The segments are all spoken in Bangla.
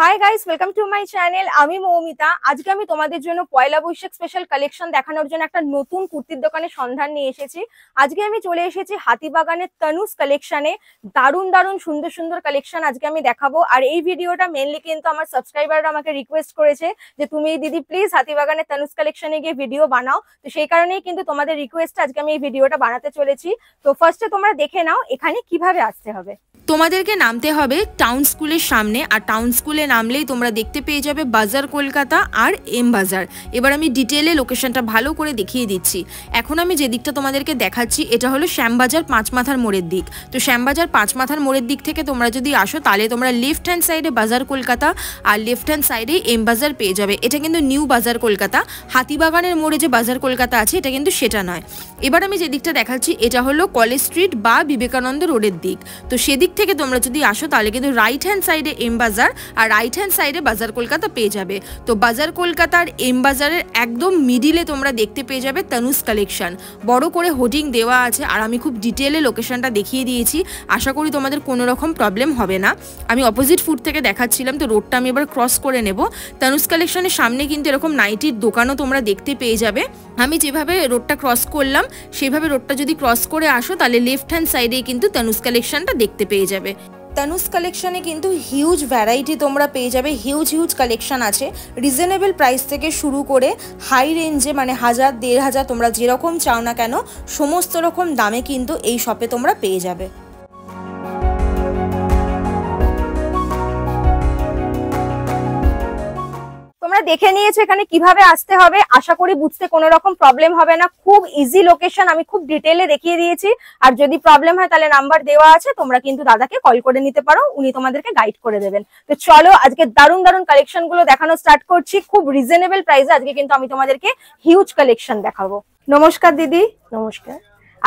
Hi guys, welcome to my channel. আমি মৌমিতা। আজকে আমি তোমাদের জন্য পয়লা বৈশাখ স্পেশাল কালেকশন দেখানোর জন্য একটা নতুন কুর্তির দোকানের সন্ধান নিয়ে এসেছি। আজকে আমি চলে এসেছি হাতিবাগানের তনুজ কালেকশনে। দারুণ দারুণ সুন্দর সুন্দর কালেকশন আজকে আমি দেখাবো। আর এই ভিডিওটা মেনলি কিন্তু আমার সাবস্ক্রাইবাররা আমাকে রিকোয়েস্ট করেছে যে তুমি দিদি প্লিজ হাতিবাগানের তনুজ কালেকশনে গিয়ে ভিডিও বানাও। তো সেই কারণেই কিন্তু তোমাদের রিকোয়েস্টে আজকে আমি এই ভিডিওটা বানাতে চলেছি। তো ফার্স্টে তোমরা দেখে নাও এখানে কিভাবে আসতে হবে। তোমাদেরকে নামতে হবে টাউন স্কুলের সামনে, আর টাউন স্কুলে নামলেই তোমরা দেখতে পেয়ে যাবে বাজার কলকাতা আর এম বাজার। এবার আমি ডিটেলে লোকেশনটা ভালো করে দেখিয়ে দিচ্ছি। এখন আমি যে দিকটা তোমাদেরকে দেখাচ্ছি এটা হলো শ্যামবাজার পাঁচমাথার মোড়ের দিক। তো শ্যামবাজার পাঁচমাথার মোড়ের দিক থেকে তোমরা যদি আসো তাহলে তোমরা লেফট হ্যান্ড সাইডে বাজার কলকাতা আর লেফট হ্যান্ড সাইডে এম বাজার পেয়ে যাবে। এটা কিন্তু নিউ বাজার কলকাতা। হাতিবাগানের মোড়ে যে বাজার কলকাতা আছে এটা কিন্তু সেটা নয়। এবার আমি যে দিকটা দেখাচ্ছি এটা হলো কলেজ স্ট্রিট বা বিবেকানন্দ রোডের দিক। তো সেদিক থেকে তোমরা যদি আসো তাহলে কিন্তু রাইট হ্যান্ড সাইডে এম বাজার আর রাইট হ্যান্ড সাইডে বাজার কলকাতা পেয়ে যাবে। তো বাজার কলকাতার এম বাজারের একদম মিডিলে তোমরা দেখতে পেয়ে যাবে তনুজ কালেকশন। বড় করে হোর্ডিং দেওয়া আছে আর আমি খুব ডিটেলে লোকেশনটা দেখিয়ে দিয়েছি। আশা করি তোমাদের কোনো রকম প্রবলেম হবে না। আমি অপোজিট ফুট থেকে দেখাচ্ছিলাম, তো রোডটা আমি এবার ক্রস করে নেব। তনুজ কালেকশনের সামনে কিন্তু এরকম নাইটির দোকানও তোমরা দেখতে পেয়ে যাবে। আমি যেভাবে রোডটা ক্রস করলাম সেইভাবে রোডটা যদি ক্রস করে আসো তাহলে লেফট হ্যান্ড সাইডেই কিন্তু তনুজ কালেকশনটা দেখতে পেয়ে যাবে। তনুজ কালেকশনে কিন্তু হিউজ ভ্যারাইটি তোমরা পেয়ে যাবে। হিউজ কালেকশন আছে। রিজনেবল প্রাইস থেকে শুরু করে হাই রেঞ্জে, মানে 1000, 1500 তোমরা যেরকম চাও না কেন সমস্ত রকম দামে কিন্তু এই শপে তোমরা পেয়ে যাবে। দেখে নিয়েছে এখানে কিভাবে আসতে হবে। আশা করি বুঝতে কোনো রকম প্রবলেম হবে না। খুব ইজি লোকেশন, আমি খুব ডিটেলে দেখিয়ে দিয়েছি। আর যদি প্রবলেম হয় তাহলে নাম্বার দেওয়া আছে, তোমরা কিন্তু দাদাকে কল করে নিতে পারো, উনি তোমাদেরকে গাইড করে দেবেন। তো চলো আজকে দারুণ দারুণ কালেকশন গুলো দেখানো স্টার্ট করছি। খুব রিজনেবল প্রাইসে আজকে কিন্তু আমি তোমাদেরকে হিউজ কালেকশন দেখাবো। নমস্কার দিদি। নমস্কার।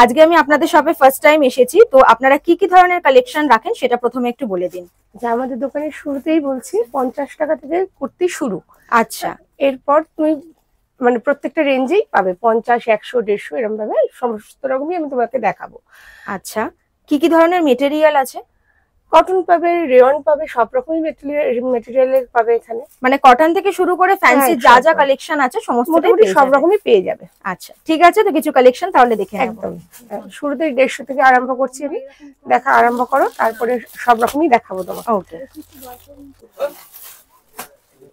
আজকে আমি আপনাদের শপে ফার্স্ট টাইম এসেছি, তো আপনারা কি কি ধরনের কালেকশন রাখেন সেটা প্রথমে একটু বলে দিন। যে আমাদের দোকানের শুরুতেই বলছি 50 টাকা থেকে কুর্তি শুরু। আচ্ছা, এরপর তুমি মানে প্রত্যেকটা রেঞ্জেই পাবে 50, 100, 150 এরকম ভাবে সমস্ত রকমই আমি তোমাকে দেখাবো। আচ্ছা, কি কি ধরনের মেটেরিয়াল আছে? কটন পাবে, রেয়ন পাবে, সব রকমই মেটেরিয়ালের পাবে এখানে। মানে কটন থেকে শুরু করে ফ্যান্সি যা যা কালেকশন আছে সমস্ত সব রকমই পেয়ে যাবে। আচ্ছা ঠিক আছে, তো কিছু কালেকশন তাহলে দেখে নেব। একদম শুরুতে 150 থেকে আরম্ভ করছি আমি। দেখা আরম্ভ করো, তারপরে সব রকমই দেখাবো তোমাকে। ওকে,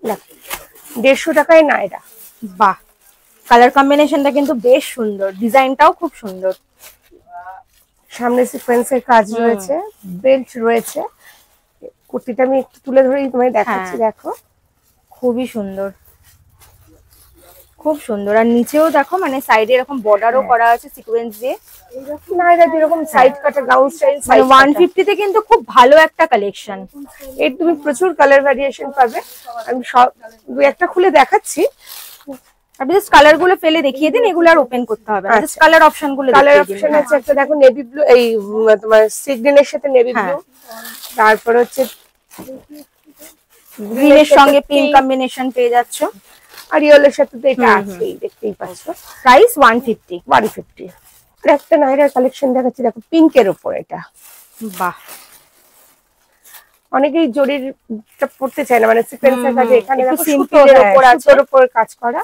দেখো 150 টাকায় নায়রা। বাহ, কালার কম্বিনেশনটা কিন্তু বেশ সুন্দর, ডিজাইনটাও খুব সুন্দর। সামনে সিকোয়েন্সের কাজ রয়েছে, বেল্ট রয়েছে। কুর্তিটা আমি একটু তুলে ধরেই তোমায় দেখাচ্ছি। দেখো খুবই সুন্দর, খুব সুন্দর। আর নিচেও দেখো মানে সাইডে এরকম বর্ডারও করা আছে সিকোয়েন্স দিয়ে। নায়রা যেরকম সাইড কাটা গাউন স্টাইল, 150 তে কিন্তু খুব ভালো একটা কালেকশন। এর তুমি প্রচুর কালার ভ্যারিয়েশন পাবে। আমি সব দুই একটা খুলে দেখাচ্ছি। আপনি জাস্ট কালার গুলো ফেলে দেখিয়ে দিন, এগুলো আর ওপেন করতে হবে না। জাস্ট কালার অপশন গুলো কালার অপশন আছে একটা, দেখো নেভি ব্লু, এই তোমার সি গ্রিনের সাথে নেভি ব্লু, তারপর হচ্ছে গ্রিনের সঙ্গে পিঙ্ক কম্বিনেশন পেয়ে যাচ্ছ, আর ইয়েলোর সাথে তো এটা আছেই, দেখতেই পাচ্ছ। প্রাইস 150। একটা নায়রার কালেকশন দেখাচ্ছি, দেখো পিঙ্কের উপর। এটা বাহ, অনেকেই জরিরটা পড়তে চায় না, মানে সিকোয়েন্সের কাজে। এখানে দেখো সিম্পল উপর আছে, সুতোর উপর কাজ করা,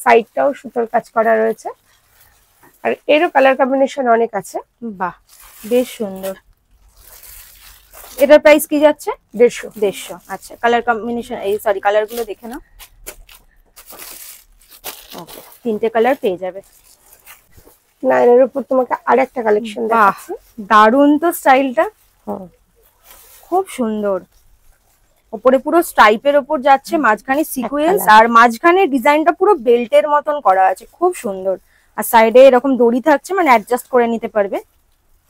সাইডটাও সুতোর কাজ করা রয়েছে। আর এরও কালার কম্বিনেশন অনেক আছে। বাহ, বেশ সুন্দর। এটার প্রাইস কি যাচ্ছে? 150। আচ্ছা, কালার কম্বিনেশন, এই সরি কালার গুলো দেখে নাও। ওকে, তিনটে কালার পেয়ে যাবে। নায়রার উপর তোমাকে আরেকটা কালেকশন দেখাচ্ছি। দারুন তো স্টাইলটা, খুব সুন্দর। উপরে পুরো স্ট্রাইপের উপর যাচ্ছে, মাঝখানে সিকোয়েন্স, আর মাঝখানে ডিজাইনটা পুরো বেল্টের মতন করা আছে, খুব সুন্দর। আর সাইডে এরকম দড়ি থাকছে, মানে অ্যাডজাস্ট করে নিতে পারবে।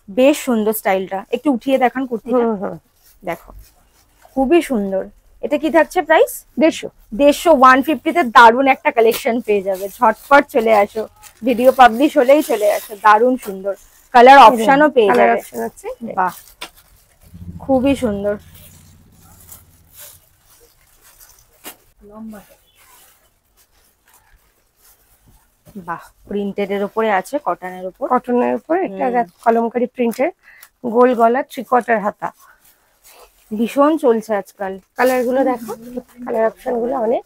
বেশ সুন্দর স্টাইলটা। একটু উঠিয়ে দেখান কুর্তিটা। দেখো খুবই সুন্দর। এটা কি থাকছে প্রাইস? 150। 150 তে দারুন একটা কালেকশন পেয়ে যাবে। ঝটপট চলে আসো, ভিডিও পাবলিশ হলেই চলে আসো। দারুন সুন্দর কালার অপশনও পেয়ে যাবে। বাহ, খুবই সুন্দর। বাহ, প্রিন্টেড এর উপরে আছে, কটনের উপর। এটা কলমকারী প্রিন্টের, গোল গলা, 3/4 হাতা। ভীষণ চলছে আজকাল। কালার গুলো দেখো, কালার অপশন গুলো অনেক।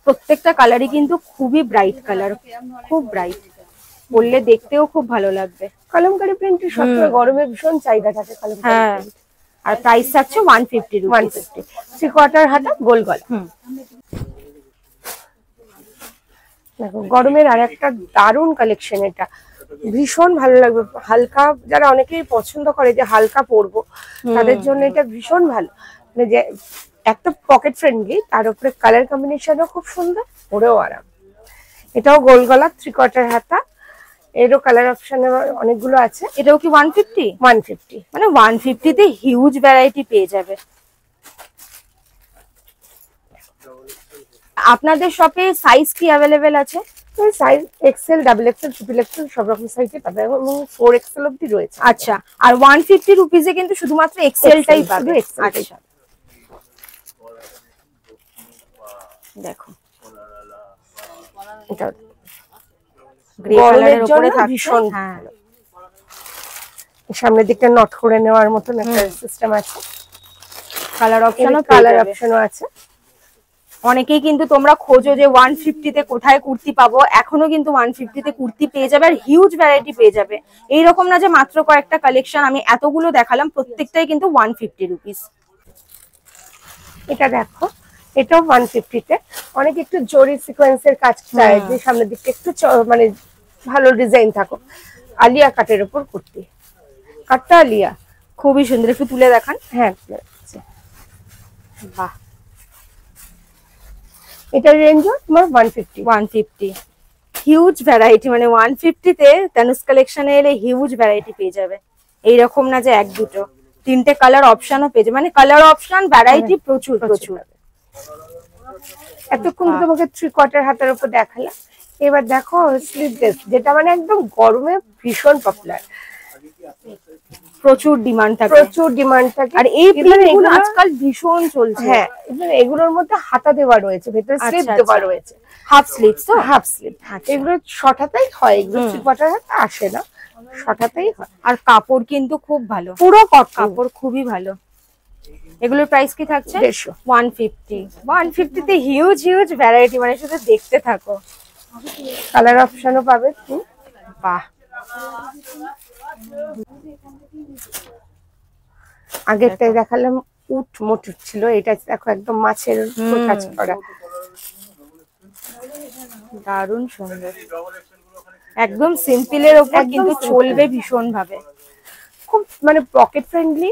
প্রত্যেকটা কালারই কিন্তু খুবই ব্রাইট কালার, খুব ব্রাইট, পরলে দেখতেও খুব ভালো লাগবে। কলমকারী প্রিন্টের সবসময় গরমে ভীষণ চাহিদা থাকে কলমকারী হ্যাঁ, প্রিন্ট। আর প্রাইস থাকছে 150 রুপিস। 150, 3/4 হাতা, গোল গলা। দেখো গরমের আর একটা দারুণ কালেকশন, এটা ভীষণ ভালো লাগবে। হালকা, যারা অনেকেই পছন্দ করে যে হালকা পরবো, তাদের জন্য এটা ভীষণ ভালো। মানে যে একটা পকেট ফ্রেন্ডলি, তার উপরে কালার কম্বিনেশনও খুব সুন্দর, পরেও আরাম। এটাও গোল গলা, 3/4 হাতা, এরও কালার অপশন অনেকগুলো আছে। এটাও কি 150? 150, মানে 150 তে হিউজ ভ্যারাইটি পেয়ে যাবে। আপনাদের শপে সাইজ কি অ্যাভেলেবেল আছে? Size Excel, double XL, triple Excel সব রকম সাইজে পাবে এবং 4XL অবধি রয়েছে। আচ্ছা, আর 150 রুপিসে কিন্তু শুধুমাত্র এক্সেলটাই পাবে। আচ্ছা, দেখো এটা গ্রে গরমের কালারের উপরে জন্য থাকছে। ভীষণ হ্যাঁ, ভালো। সামনের দিকটা নট করে নেওয়ার মতন একটা সিস্টেম আছে। কালার অপশনও কালার অপশনও আছে। অনেকেই কিন্তু তোমরা খোঁজো যে 150 তে কোথায় কুর্তি পাবো, এখনো কিন্তু 150 তে কুর্তি পেয়ে যাবে, আর হিউজ ভ্যারাইটি পেয়ে যাবে। এইরকম না যে মাত্র কয়েকটা কালেকশন, আমি এতগুলো দেখালাম, প্রত্যেকটাই কিন্তু 150 রুপিস। এটা দেখো, এটাও 150 তে। অনেক একটু জরি সিকোয়েন্সের কাজ চায়, যে সামনের দিকটা একটু মানে ভালো ডিজাইন থাকো। আলিয়া কাটের উপর কুর্তি, কাটটা আলিয়া, খুবই সুন্দর, একটু তুলে দেখান। হ্যাঁ বাহ, এটার রেঞ্জও তোমার 150। 150 হিউজ ভ্যারাইটি, মানে 150 তে তানুস কালেকশনে এলে হিউজ ভ্যারাইটি পেয়ে যাবে। এইরকম না যে এক দুটো, তিনটে কালার অপশনও পেয়ে যাবে, মানে কালার অপশন ভ্যারাইটি প্রচুর প্রচুর। এতক্ষণ তোমাকে 3/4 হাতের উপর দেখালাম। এবার দেখো স্লিভলেস, যেটা মানে একদম গরমে ভীষণ পপুলার, প্রচুর ডিমান্ড থাকে, প্রচুর ডিমান্ড থাকে। আর এই প্রিন্টগুলো আজকাল ভীষণ চলছে। হ্যাঁ, এগুলোর মধ্যে হাতা দেওয়া রয়েছে, ভেতরে স্লিভ দেওয়া রয়েছে, হাফ স্লিভস তো, হাফ স্লিভ। এগুলো শর্ট হাতাই হয়, এগুলো 3/4 হাতা আসে না, শর্ট হাতাই হয়। আর কাপড় কিন্তু খুব ভালো, পুরো কাপড় খুবই ভালো। এগুলোর প্রাইস কি থাকছে? 150। 150 তে হিউজ হিউজ ভ্যারাইটি, মানে শুধু দেখতে থাকো। কালার অপশনও পাবে। বাহ, আগেরটাই দেখালাম উট মোটর ছিল, এটা দেখো একদম মাছের কাজ করা, দারুণ সুন্দর, একদম সিম্পলের উপর কিন্তু চলবে ভীষণ ভাবে। খুব মানে পকেট ফ্রেন্ডলি,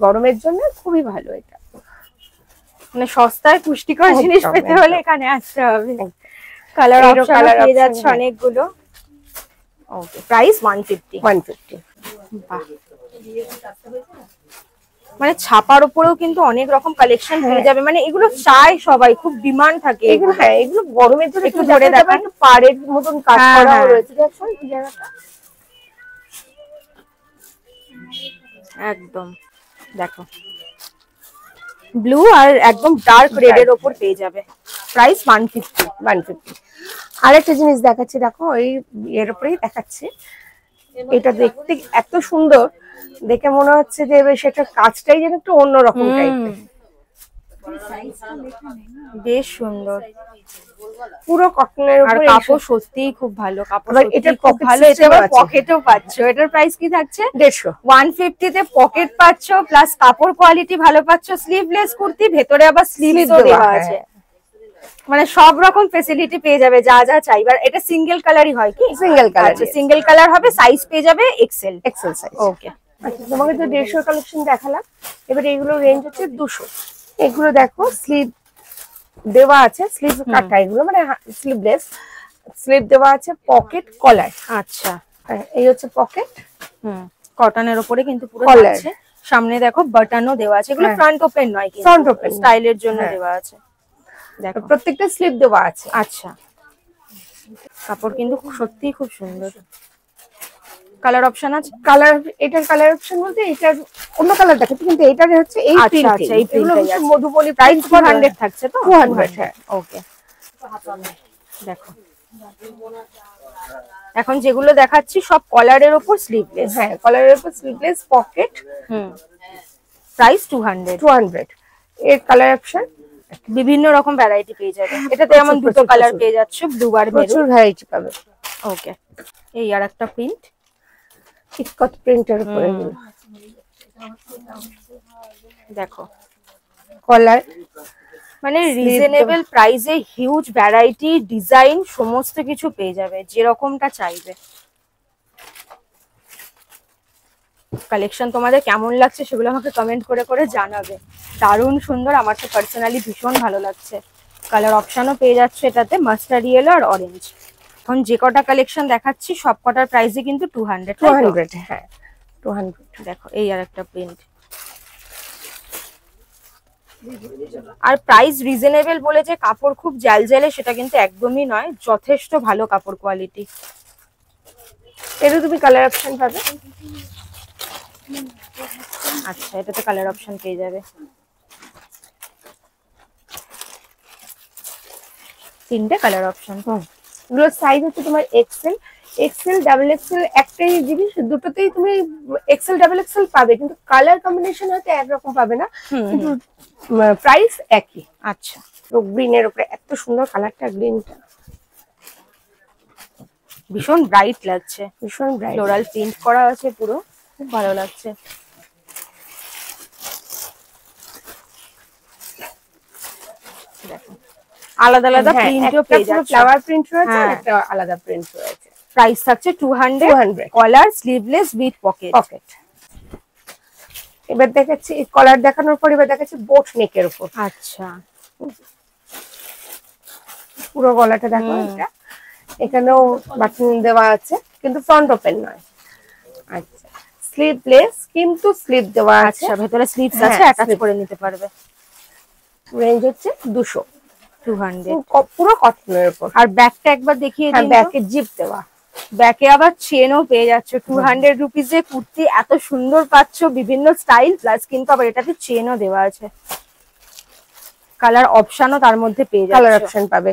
গরমের জন্য খুবই ভালো। এটা মানে সস্তায় পুষ্টিকর জিনিস পেতে হলে এখানে আসতে হবে। কালার অপশন পেয়ে যাচ্ছে অনেকগুলো। ওকে, প্রাইস 150। 150। বাহ, মানে ছাপার উপরেও কিন্তু অনেক রকম কালেকশন পেয়ে যাবে, মানে এগুলো চাই সবাই, খুব ডিমান্ড থাকে এগুলো। হ্যাঁ, এগুলো গরমের জন্য একটু ধরে দেখান। একটু পাড়ের মতন কাজ করা রয়েছে, দেখো এই জায়গাটা একদম। দেখো ব্লু আর একদম ডার্ক রেড এর উপর পেয়ে যাবে, প্রাইস 150। 150। আরেকটা জিনিস দেখাচ্ছি, দেখো এই এর উপরেই দেখাচ্ছি। এটা দেখতে এত সুন্দর, দেখে মনে হচ্ছে যে সেটা কাজটাই যেন একটু অন্যরকম টাইপের, বেশ সুন্দর। পুরো কটনের আর উপরে। কাপড় সত্যিই খুব ভালো, কাপড় এটার খুব ভালো। এটা পকেটও পাচ্ছ। এটার প্রাইস কি থাকছে? 150। 150 তে পকেট পাচ্ছ, প্লাস কাপড় কোয়ালিটি ভালো পাচ্ছ, স্লিভলেস কুর্তি, ভেতরে আবার স্লিভসও দেওয়া আছে, মানে সব রকম ফেসিলিটি পেয়ে যাবে, যা যা চাইবার। এটা সিঙ্গেল কালারই হয় কি? Single colour. আচ্ছা, সিঙ্গেল কালার হবে, সাইজ পেয়ে যাবে এক্সেল। XL size. ওকে, আচ্ছা, তোমাকে তো 150 কালেকশন দেখালাম, এবার এগুলো রেঞ্জ হচ্ছে 200। এগুলো দেখো স্লিভ দেওয়া আছে, স্লিভ কাটা, এগুলো মানে স্লিভলেস, স্লিভ দেওয়া আছে, পকেট কলার। আচ্ছা, এই হচ্ছে পকেট, কটনের উপরে কিন্তু পুরো কলার। আছে। সামনে দেখো বাটনও দেওয়া আছে, এগুলো ফ্রন্ট ওপেন নয়, কিন্তু ফ্রন্ট ওপেন, স্টাইলের জন্য দেওয়া আছে। দেখো প্রত্যেকটা স্লিভ দেওয়া আছে। আচ্ছা, কাপড় কিন্তু সত্যিই খুব সুন্দর। কালার অপশন আছে? কালার, এটার কালার অপশন বলতে এটার অন্য কালার দেখাচ্ছি, কিন্তু এটার হচ্ছে এই প্রিন্ট। আচ্ছা, এই এগুলো প্রিন্টটাই আছে। মধুবনী প্রাইস 200 থাকছে তো? 200। হ্যাঁ, ওকে। দেখো এখন যেগুলো দেখাচ্ছি সব কলারের ওপর স্লিভলেস। হ্যাঁ, কলারের উপর স্লিভলেস পকেট। প্রাইস 200। 200 এর কালার অপশন বিভিন্ন রকম ভ্যারাইটি পেয়ে যাবে। এটাতে যেমন দুটো কালার পেয়ে যাচ্ছে, ব্লু আর মেরুন। প্রচুর ভ্যারাইটি পাবে। ওকে, এই আর একটা প্রিন্ট, ইকট প্রিন্টের উপরে দেখো কলার, মানে রিজনেবল প্রাইসে হিউজ ভ্যারাইটি, ডিজাইন সমস্ত কিছু পেয়ে যাবে যেরকমটা চাইবে। কালেকশন তোমাদের কেমন লাগছে সেগুলো আমাকে কমেন্ট করে করে জানাবে। দারুণ সুন্দর, আমার তো পার্সোনালি ভীষণ ভালো লাগছে। কালার অপশনও পেয়ে যাচ্ছে এটাতে, মাস্টার্ড ইয়েলো আর অরেঞ্জ। এখন যে কটা কালেকশন দেখাচ্ছি সব কটার প্রাইসে কিন্তু 200। 200, হ্যাঁ 200। দেখো এই আর একটা প্রিন্ট। আর প্রাইস রিজনেবল বলে যে কাপড় খুব জ্যালজ্যালে সেটা কিন্তু একদমই নয়, যথেষ্ট ভালো কাপড় কোয়ালিটি। এর তুমি কালার অপশন পাবে। আচ্ছা, এটাতে কালার অপশন পেয়ে যাবে, তিনটে কালার অপশন। এগুলো সাইজ হচ্ছে তোমার এক্সেল, এক্সেল, ডাবল এক্সেল, একটাই জিনিস দুটোতেই তুমি এক্সেল ডাবল এক্সেল পাবে, কিন্তু কালার কম্বিনেশন হয়তো একরকম পাবে না, কিন্তু প্রাইস একই। আচ্ছা, তো গ্রিনের উপরে এত সুন্দর কালারটা, গ্রিনটা ভীষণ ব্রাইট লাগছে, ভীষণ ব্রাইট, ফ্লোরাল প্রিন্ট করা আছে পুরো, খুব ভালো লাগছে। দেখো আলাদা আলাদা প্রিন্টও পেয়ে যাচ্ছে, ফ্লাওয়ার প্রিন্ট রয়েছে, একটা আলাদা প্রিন্ট রয়েছে। প্রাইস থাকছে 200, কলার, স্লিভলেস উইথ পকেট। এবার দেখাচ্ছি কলার দেখানোর পর এবার দেখাচ্ছি বোট নেকের উপর। আচ্ছা, পুরো গলাটা দেখো, এটা এখানেও বাটন দেওয়া আছে কিন্তু ফ্রন্ট ওপেন নয়। আচ্ছা, স্লিভলেস কিন্তু স্লিভ দেওয়া আছে। আচ্ছা, ভেতরে স্লিভস আছে, অ্যাটাচ করে নিতে পারবে। রেঞ্জ হচ্ছে 200, পুরো কটনের উপর। আর ব্যাকটা একবার দেখিয়ে দিন। ব্যাকে জিপ দেওয়া, ব্যাকে আবার চেনও পেয়ে যাচ্ছ। 200 রুপিসে কুর্তি এত সুন্দর পাচ্ছ, বিভিন্ন স্টাইল প্লাস কিন্তু আবার এটাতে চেনও দেওয়া আছে। কালার অপশনও তার মধ্যে পেয়ে যাচ্ছ, কালার অপশন পাবে।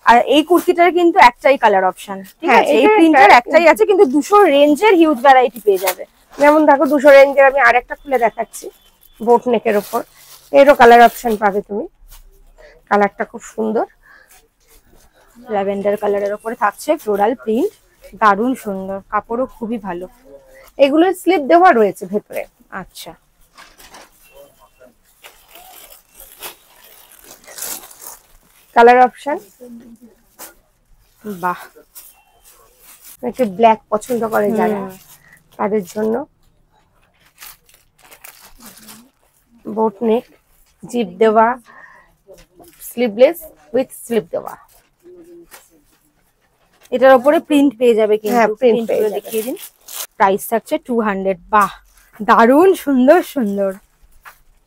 আর এই কুর্তিটার কিন্তু একটাই কালার অপশন, ঠিক আছে? এই প্রিন্টার একটাই আছে, কিন্তু 200 রেঞ্জের হিউজ ভ্যারাইটি পেয়ে যাবে। যেমন দেখো 200 রেঞ্জের আমি আরেকটা খুলে দেখাচ্ছি, বোট নেকের উপর, এরও কালার অপশন পাবে তুমি। কালারটা খুব সুন্দর, ল্যাভেন্ডার কালারের উপরে থাকছে ফ্লোরাল প্রিন্ট, দারুণ সুন্দর, কাপড়ও খুবই ভালো। এগুলোর স্লিপ দেওয়া রয়েছে ভেতরে। আচ্ছা, কালার অপশন, বাহ, একটু ব্ল্যাক পছন্দ করে যারা তাদের জন্য। বোট নেক, জিপ দেওয়া, স্লিভলেস উইথ স্লিপ দেওয়া। এটার উপরে প্রিন্ট পেয়ে যাবে, কিন্তু প্রিন্ট গুলো দেখিয়ে দিন। প্রাইস থাকছে 200। বাহ, দারুণ সুন্দর সুন্দর,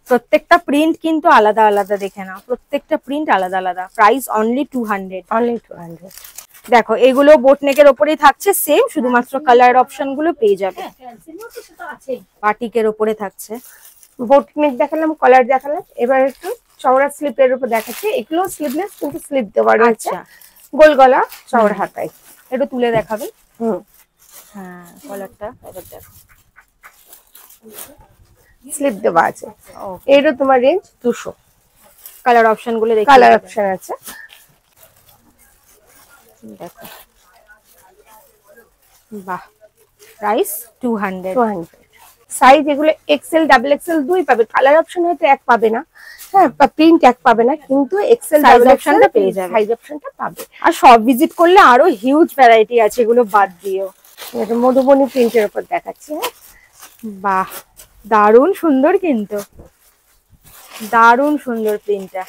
প্রত্যেকটা প্রিন্ট কিন্তু আলাদা আলাদা, দেখে নাও প্রত্যেকটা প্রিন্ট আলাদা আলাদা। Price only 200। অনলি 200। দেখো এগুলো বোট নেকের ওপরেই থাকছে সেম, শুধুমাত্র কালার অপশন গুলো পেয়ে যাবে। বাটিকের ওপরে থাকছে। বোট নেক দেখালাম, কলার দেখালাম, এবার একটু চওড়া স্লিপের উপর দেখাচ্ছি। এগুলো স্লিভলেস কিন্তু স্লিপ দেওয়া রয়েছে, গোল গলা, চওড়া হাতায়। একটু তুলে দেখাবে। হ্যাঁ, কলারটা এবার দেখো, স্লিপ দেওয়া আছে। এরও তোমার রেঞ্জ 200। কালার অপশন গুলো দেখো, কালার অপশন আছে, দেখো। বাহ, প্রাইস 200। সাইজ এগুলো এক্সেল, ডাবল এক্সেল দুই পাবে। কালার অপশন হয়তো এক পাবে না, হ্যাঁ, প্রিন্ট এক পাবে না, কিন্তু এক্সেল ডাবল অপশনটা পেয়ে যাবে, সাইজ অপশনটা পাবে। আর সব ভিজিট করলে আরো হিউজ ভ্যারাইটি আছে, এগুলো বাদ দিও। এটা মধুবনী প্রিন্টের উপর দেখাচ্ছি। হ্যাঁ, বাহ, দারুণ সুন্দর, কিন্তু দারুণ সুন্দর প্রিন্টটা,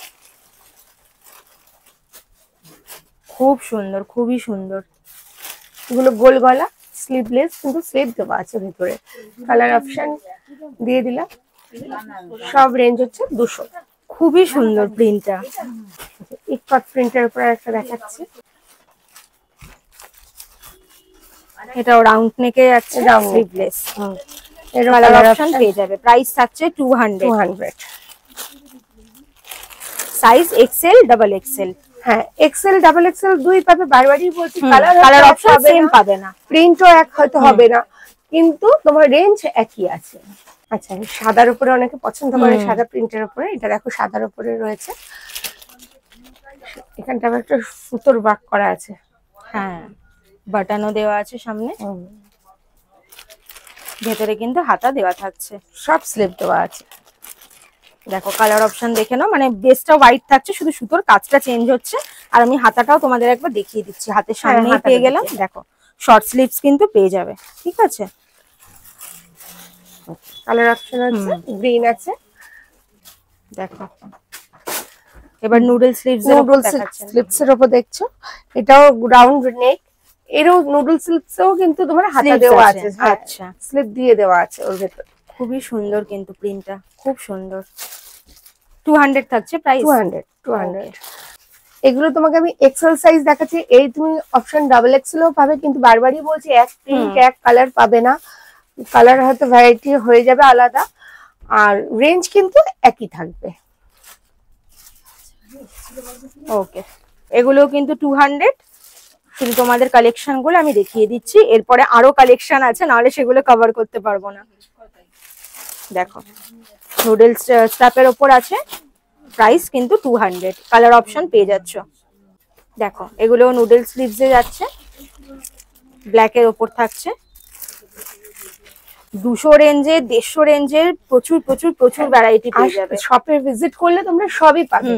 খুব সুন্দর, খুবই সুন্দর। এগুলো গোল গলা, স্লিভলেস কিন্তু স্লিভ দেওয়া আছে ভিতরে। কালার অপশন দিয়ে দিলাম। সব রেঞ্জ হচ্ছে 200। খুবই সুন্দর প্রিন্টটা। ইকট প্রিন্টের উপর একটা দেখাচ্ছি, এটা রাউন্ড নেকে আছে, স্লিভলেস। এর কালার অপশন পেয়ে যাবে। প্রাইস থাকছে 200। Size Excel, double XL. হ্যাঁ এক্সেল ডাবল এক্সেল দুই পাবে, বারবারই বলছি কালার অপশন সেম পাবে না, প্রিন্টও এক হয়তো হবে না, কিন্তু তোমার রেঞ্জ একই আছে। আচ্ছা সাদার উপরে অনেকে পছন্দ করে, সাদা প্রিন্টের উপরে, এটা দেখো সাদার উপরে রয়েছে, এখানটা আবার একটা সুতোর ওয়ার্ক করা আছে। হ্যাঁ বাটনও দেওয়া আছে সামনে, ভেতরে কিন্তু হাতা দেওয়া থাকছে, সব স্লিপ দেওয়া আছে। দেখো কালার অপশন দেখে নাও, মানে বেসটা হোয়াইট থাকছে, শুধু সুতোর কাজটা চেঞ্জ হচ্ছে। আর আমি হাতাটাও তোমাদের একবার দেখিয়ে দিচ্ছি, হাতের সামনেই পেয়ে গেলাম। দেখো শর্ট স্লিভস কিন্তু পেয়ে যাবে, ঠিক আছে। কালার অপশন আছে, গ্রিন আছে। দেখো এবার নুডল স্লিভস স্লিপসের উপর দেখছো, এটাও রাউন্ড নেক, এরও নুডল স্লিপসেও কিন্তু তোমার হাতা দেওয়া আছে। আচ্ছা স্লিপ দিয়ে দেওয়া আছে ওর ভেতর। খুবই সুন্দর কিন্তু প্রিন্টটা, খুব সুন্দর। 200 থাকছে প্রাইস, 200। এগুলো তোমাকে আমি এক্সেল সাইজ দেখাচ্ছি, এই তুমি অপশন ডাবল এক্সেলও পাবে, কিন্তু বারবারই বলছি এক প্রিন্ট এক কালার পাবে না, কালার হয়তো ভ্যারাইটি হয়ে যাবে আলাদা, আর রেঞ্জ কিন্তু একই থাকবে। ওকে এগুলো কিন্তু 200। শুধু তোমাদের কালেকশন গুলো আমি দেখিয়ে দিচ্ছি, এরপরে আরো কালেকশন আছে, নাহলে সেগুলো কভার করতে পারবো না। দেখো নুডলস স্ট্র্যাপের ওপর আছে, প্রাইস কিন্তু 200, কালার অপশন পেয়ে যাচ্ছ। দেখো এগুলো নুডলস স্লিভসে যাচ্ছে, ব্ল্যাকের ওপর থাকছে, 200 রেঞ্জে 150 রেঞ্জের প্রচুর প্রচুর প্রচুর ভ্যারাইটি পেয়ে যাবে। শপে ভিজিট করলে তোমরা সবই পাবে,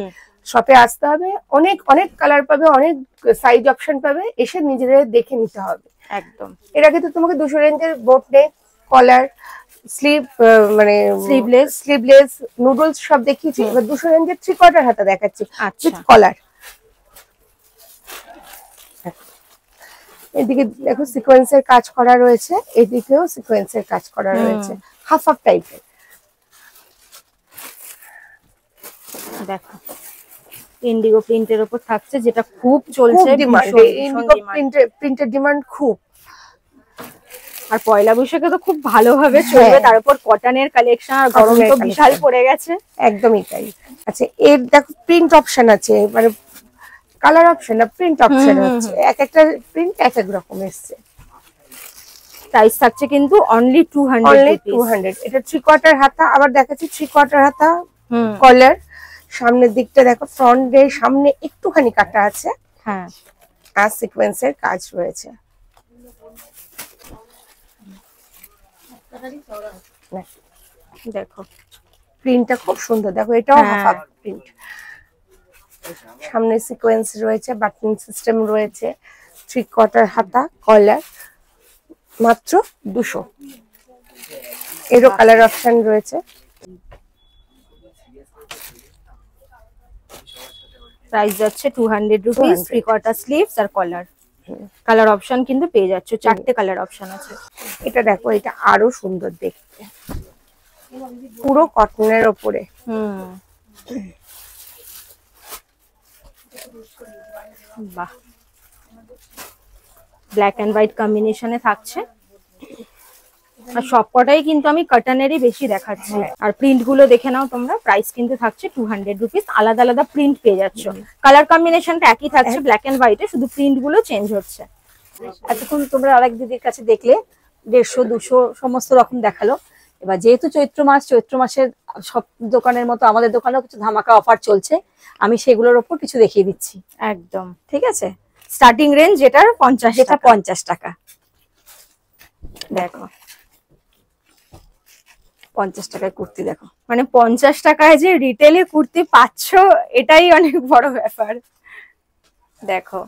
শপে আসতে হবে, অনেক অনেক কালার পাবে, অনেক সাইজ অপশন পাবে, এসে নিজেদের দেখে নিতে হবে একদম। এর আগে তো তোমাকে 200 রেঞ্জের বোট নেক, কলার, স্লিভ মানে স্লিভলেস নুডলস সব দেখিয়েছি, এবার 200 রেঞ্জের 3/4 হাতা দেখাচ্ছি উইথ কলার। এদিকে দেখো সিকোয়েন্সের কাজ করা রয়েছে, এদিকেও সিকোয়েন্সের কাজ করা রয়েছে, হাফ হাফ টাইপের। দেখো ইন্ডিগো প্রিন্টের উপর থাকছে, যেটা খুব চলছে, ইন্ডিগো প্রিন্টের ডিমান্ড খুব। আর পয়লা বৈশাখে তো খুব ভালোভাবে চলবে, তার উপর কটনের কালেকশন, আর গরম তো বিশাল পড়ে গেছে। একদমই তাই। আচ্ছা এর দেখো প্রিন্ট অপশন আছে, মানে কালার অপশন না, প্রিন্ট অপশন আছে, এক একটা প্রিন্ট এক এক রকম এসছে। প্রাইস থাকছে কিন্তু অনলি 200। এটা 3/4 হাতা, আবার দেখাচ্ছি 3/4 হাতা কলার। সামনের দিকটা দেখো, ফ্রন্টের সামনে একটুখানি কাটা আছে, হ্যাঁ, আর সিকোয়েন্সের কাজ রয়েছে। দেখো প্রিন্টটা খুব সুন্দর, দেখো এটাও হাফ প্রিন্ট, সামনে সিকোয়েন্স রয়েছে, বাটন সিস্টেম রয়েছে, 3/4 হাতা কলার, মাত্র 200। এরও কালার অপশন রয়েছে। প্রাইস যাচ্ছে 200 রুপিস, 3/4 স্লিভস আর কলার। কালার অপশন কিন্তু পেয়ে যাচ্ছ, 4টে কালার অপশন আছে। এটা দেখো, এটা আরো সুন্দর দেখতে, পুরো কটনের ওপরে। বাহ, ব্ল্যাক এন্ড হোয়াইট কম্বিনেশনে থাকছে, আর সবকটাই কিন্তু আমি কটনেরই বেশি দেখাচ্ছি। আর প্রিন্ট গুলো দেখে নাও তোমরা, প্রাইস কিন্তু থাকছে 200 রুপিস, আলাদা আলাদা প্রিন্ট পেয়ে যাচ্ছ, কালার কম্বিনেশনটা একই থাকছে ব্ল্যাক এন্ড হোয়াইটে, শুধু প্রিন্ট গুলো চেঞ্জ হচ্ছে। এতক্ষণ তোমরা আরেক দিদির কাছে দেখলে 150, 200 সমস্ত রকম দেখালো। এবার যেহেতু চৈত্র মাসের সব দোকানের মতো আমাদের দোকানেও কিছু ধামাকা অফার চলছে, আমি সেগুলোর ওপর কিছু দেখিয়ে দিচ্ছি। একদম ঠিক আছে, স্টার্টিং রেঞ্জ যেটার 50 টাকা। দেখো 50 টাকায় কুর্তি, দেখো মানে 50 টাকায় যে রিটেলে কুর্তি পাচ্ছ, এটাই অনেক বড় ব্যাপার। দেখো,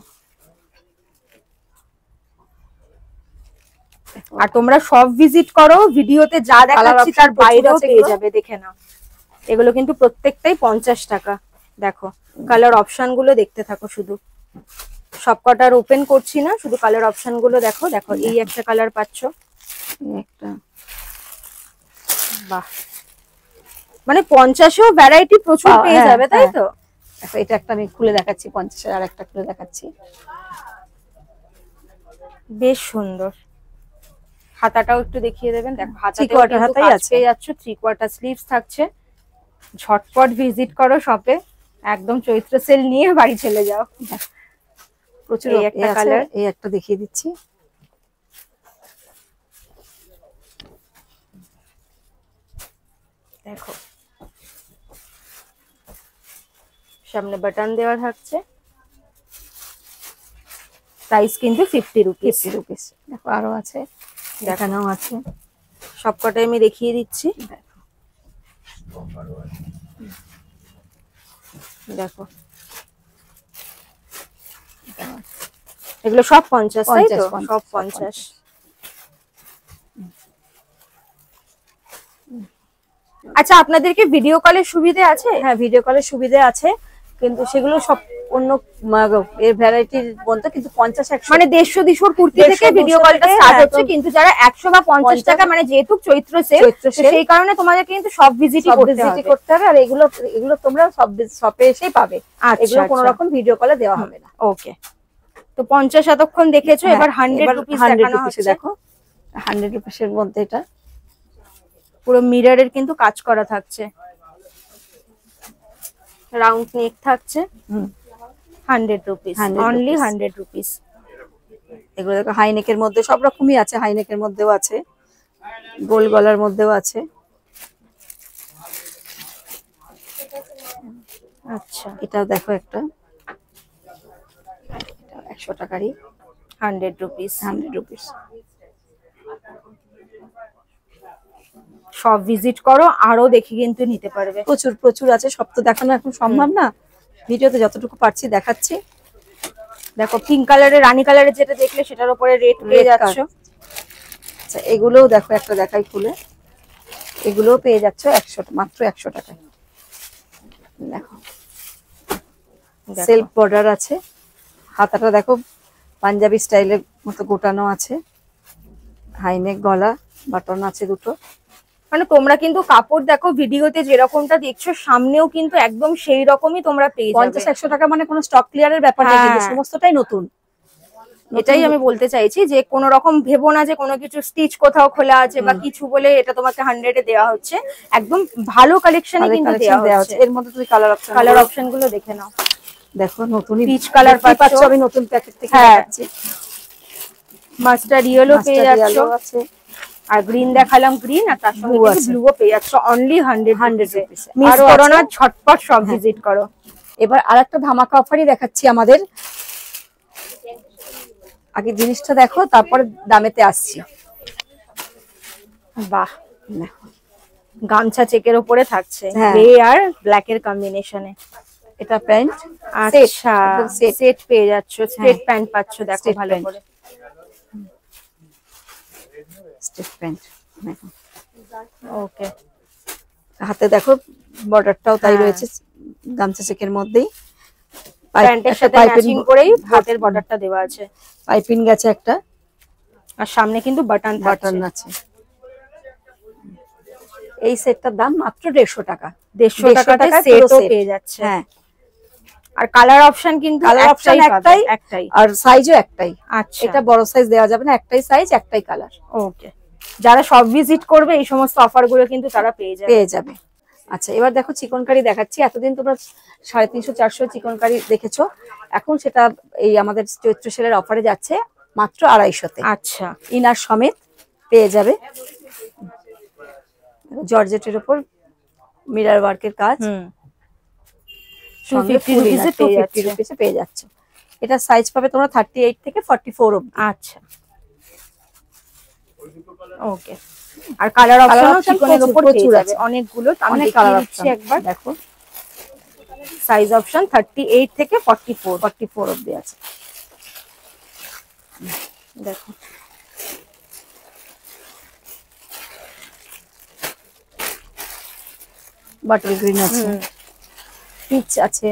আর তোমরা সব ভিজিট করো, ভিডিওতে যা দেখাচ্ছি তার বাইরেও পেয়ে যাবে, দেখে নাও। এগুলো কিন্তু প্রত্যেকটাই 50 টাকা। দেখো কালার অপশন গুলো দেখতে থাকো, শুধু সবকটার ওপেন করছি না, শুধু কালার অপশন গুলো দেখো। দেখো এই একটা কালার পাচ্ছ, একটা, বাহ, মানে 50এও ভ্যারাইটি প্রচুর পেয়ে যাবে, তাই তো? এটা একটা আমি খুলে দেখাচ্ছি, 50-এর আর একটা খুলে দেখাচ্ছি, বেশ সুন্দর। হাতাটাও একটু দেখিয়ে দেবেন। দেখো হাতাতেও 3/4 হাতাই আছে, পেয়ে যাচ্ছ, 3/4 স্লিভস থাকছে। ঝটপট ভিজিট করো শপে, একদম চৈত্র সেল নিয়ে বাড়ি চলে যাও। প্রচুর এই একটা কালার, কালার, এই একটা দেখিয়ে দিচ্ছি। দেখো সামনে বাটন দেওয়া থাকছে, প্রাইস কিন্তু 50 রুপিস। 50 রুপিস। দেখো আরো আছে, দেখানো আছে, সবকটাই আমি দেখিয়ে দিচ্ছি। দেখো এগুলো সব 50, তাই তো? 50, সব 50। আচ্ছা, আপনাদেরকে ভিডিও কলের সুবিধা আছে? হ্যাঁ ভিডিও কলের সুবিধা আছে, কিন্তু সেগুলো সব অন্য এর ভ্যারাইটির মধ্যে, কিন্তু 50-100 মানে 150-200 কুর্তি 150, থেকে ভিডিও 200 কলটা থেকে স্টার্ট হচ্ছে, একদম কিন্তু যারা 100 বা 50 টাকা, মানে যেহেতু চৈত্র সেল, সেই কারণে তোমাদের কিন্তু সব ভিজিটই করতে হবে। আর এগুলো এগুলো তোমরা সব শপে এসেই পাবে, এগুলো কোনো রকম ভিডিও কলে দেওয়া হবে না। ওকে, তো 50 এতক্ষণ দেখেছো, এবার 100 রুপিস দেখানো হচ্ছে। দেখো 100 রুপিসের মধ্যে এটা পুরো মিররের কিন্তু কাজ করা থাকছে, রাউন্ড নেক থাকছে। 100 রুপিস, অনলি 100 রুপিস। এগুলো দেখো হাইনেকের মধ্যে সব রকমই আছে, হাইনেকের মধ্যেও আছে, গোল গলার মধ্যেও আছে। আচ্ছা, এটাও দেখো একটা, এটা 100 টাকারই, 100 রুপিস। 100 রুপিস। সব ভিজিট করো, আরো দেখে কিন্তু নিতে পারবে। প্রচুর প্রচুর আছে, সব তো দেখানো এখন সম্ভব না, ভিডিওতে যতটুকু পারছি দেখাচ্ছি। দেখো পিঙ্ক কালারের, রানী কালারের যেটা দেখলে সেটার উপরে রেড পেয়ে যাচ্ছ। আচ্ছা এগুলোও দেখো, একটা দেখাই খুলে, এগুলোও পেয়ে যাচ্ছ 100, মাত্র 100 টাকায়। দেখো সেলফ বর্ডার আছে, হাতাটা দেখো পাঞ্জাবি স্টাইলের মতো গোটানো আছে, হাইনেক, গলা বাটন আছে দুটো। মানে তোমরা কিন্তু কাপড় দেখো ভিডিওতে যেরকমটা দেখছো, সামনেও কিন্তু একদম সেই রকমই তোমরা পেয়ে যাবে। 50-100 টাকা মানে কোনো স্টক ক্লিয়ারের ব্যাপার নেই, কিন্তু সমস্তটাই নতুন। এটাই আমি বলতে চাইছি, যে কোনো রকম ভেবো না যে কোনো কিছু স্টিচ কোথাও খোলা আছে বা কিছু বলে এটা তোমাকে 100 এ দেওয়া হচ্ছে। একদম ভালো কালেকশনই কিন্তু দেওয়া হচ্ছে। এর মধ্যে তুমি কালার অপশন গুলো দেখে নাও। দেখো নতুনই পিচ কালার পাচ্ছ, আমি নতুন প্যাকেট থেকে দেখাচ্ছি। মাস্টার্ড ইয়েলো পেয়ে যাচ্ছ, আছে, আর গ্রিন দেখালাম, গ্রিন, আর তার সঙ্গে ব্লুও পেয়ে যাচ্ছ, অনলি 100 রুপিস। মিস আরো করো আছে। না, ঝটপট সব ভিজিট করো। এবার আরেকটা ধামাকা অফারই দেখাচ্ছি আমাদের। আগে জিনিসটা দেখো, তারপরে দামেতে আসছি। বাহ, গামছা চেকের উপরে থাকছে, হ্যাঁ। গ্রে আর ব্ল্যাক এর কম্বিনেশনে। এটা প্যান্ট, আচ্ছা, সেট পেয়ে যাচ্ছ, স্ট্রেট প্যান্ট পাচ্ছ। দেখো Straight ভালো pant। করে, স্ট্রেট প্যান্ট। ওকে। হাতে দেখো বর্ডারটাও তাই হ্যাঁ। রয়েছে, গামছা চেকের মধ্যেই। প্যান্টের সাথে ম্যাচিং করেই হাতের বর্ডারটা দেওয়া আছে, পাইপিং গেছে একটা, আর সামনে কিন্তু বাটন আছে। এই সেটটার দাম মাত্র 150 টাকা। 150 টাকাতে সেটও পেয়ে যাচ্ছে। হ্যাঁ, আর কালার অপশন কিন্তু কালার অপশন একটাই, আর সাইজও একটাই। আচ্ছা, এটা বড় সাইজ দেওয়া যাবে না, একটাই সাইজ, একটাই কালার। ওকে। যারা সব ভিজিট করবে এই সমস্ত অফার গুলো কিন্তু তারা পেয়ে যাবে। আচ্ছা এবার দেখো চিকনকারি দেখাচ্ছি। এতদিন তোমরা 350-400 চিকনকারি দেখেছো, এখন সেটা এই আমাদের চৈত্র সেলের অফারে যাচ্ছে মাত্র 250-তে। আচ্ছা, ইনার সমেত পেয়ে যাবে, জর্জেটের উপর মিরর ওয়ার্কের কাজ। 250 রুপিসে পেয়ে যাচ্ছে। এটা সাইজ পাবে তোমরা 38 থেকে 44 অবধি। আচ্ছা, ওকে। আর কালার অপশনও চিকনের উপর পেয়ে যাবে অনেকগুলো। আমি কালার দেখিয়ে দিচ্ছি অপশন একবার। দেখো, সাইজ অপশন 38 থেকে 44 অবধি আছে। দেখো, বাটল গ্রিন আছে, পিচ আছে,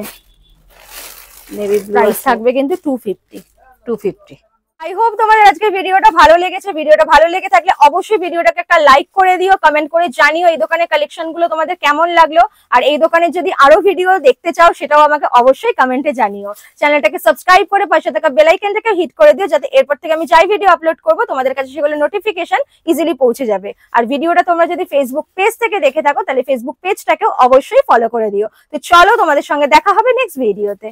নেভি ব্লু প্রাইস থাকবে কিন্তু 250। আই হোপ তোমাদের আজকে ভিডিওটা ভালো লেগেছে। ভিডিওটা ভালো লেগে থাকলে অবশ্যই ভিডিওটাকে একটা লাইক করে দিও, কমেন্ট করে জানিও এই দোকানের কালেকশন গুলো তোমাদের কেমন লাগলো। আর এই দোকানের যদি আরো ভিডিও দেখতে চাও সেটাও আমাকে অবশ্যই কমেন্টে জানিও। চ্যানেলটাকে সাবস্ক্রাইব করে পাশে থাকা বেল আইকনটাকে হিট করে দিও, যাতে এরপর থেকে আমি যাই ভিডিও আপলোড করবো তোমাদের কাছে সেগুলো নোটিফিকেশন ইজিলি পৌঁছে যাবে। আর ভিডিওটা তোমরা যদি ফেসবুক পেজ থেকে দেখে থাকো তাহলে ফেসবুক পেজটাকেও অবশ্যই ফলো করে দিও। তো চলো, তোমাদের সঙ্গে দেখা হবে নেক্সট ভিডিওতে।